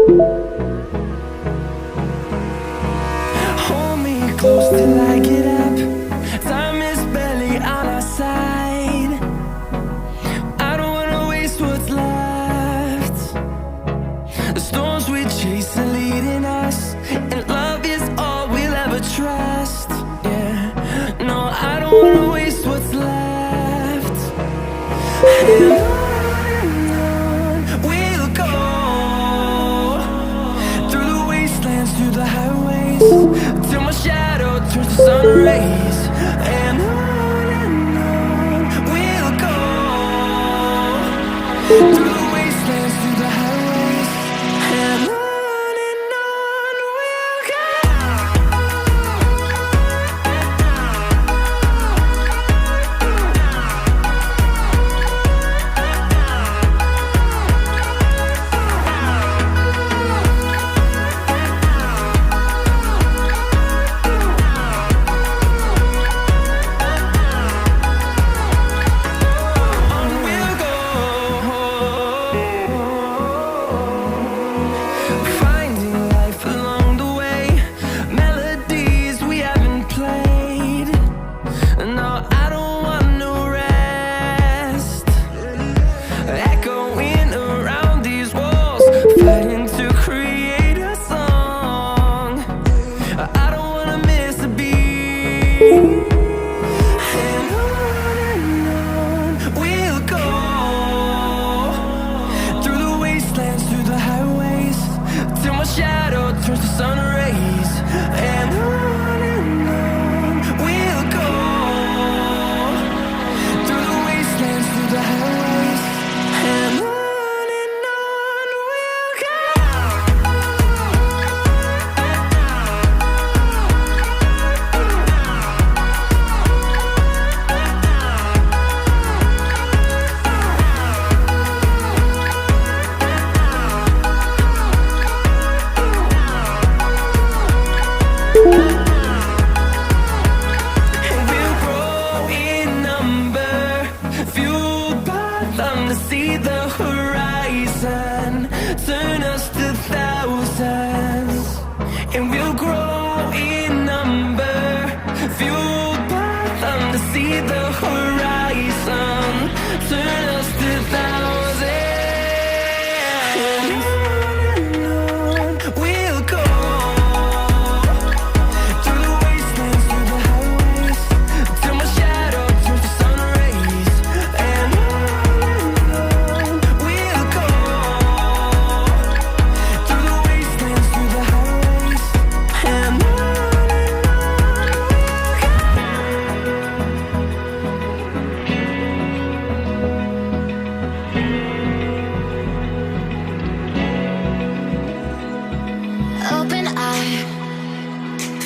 Hold me close till I get up. Time is barely on our side. I don't wanna waste what's left. The storms we chase are leading us, and love is all we'll ever trust. Yeah, no, I don't wanna waste what's left. And on we'll go, through the wastelands, through the highways, till my shadow turns to sun rays. And on we'll go, through the wastelands, through the highways, and on we'll go. Shadow turns to sun rays, and on we'll go, through the wastelands, through the highways, and on we'll go. See the horizon, turn us to thousands, and we'll grow in number, fueled by them to see the horizon, turn us to thousands, and on we'll go, through the wastelands, through the highways, till my shadow turns to sun rays, and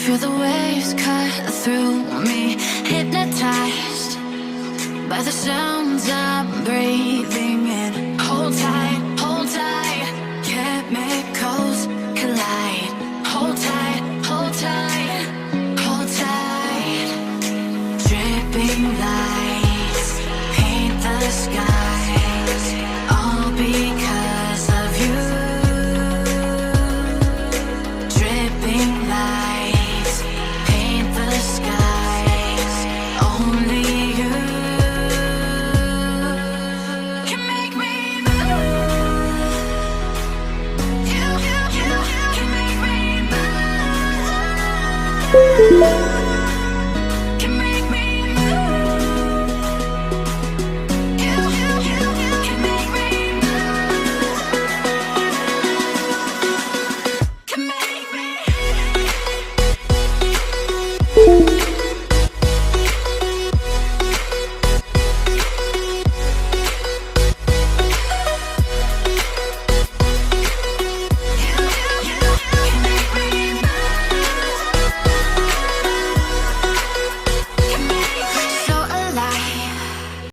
feel the waves cut through me, hypnotized by the sound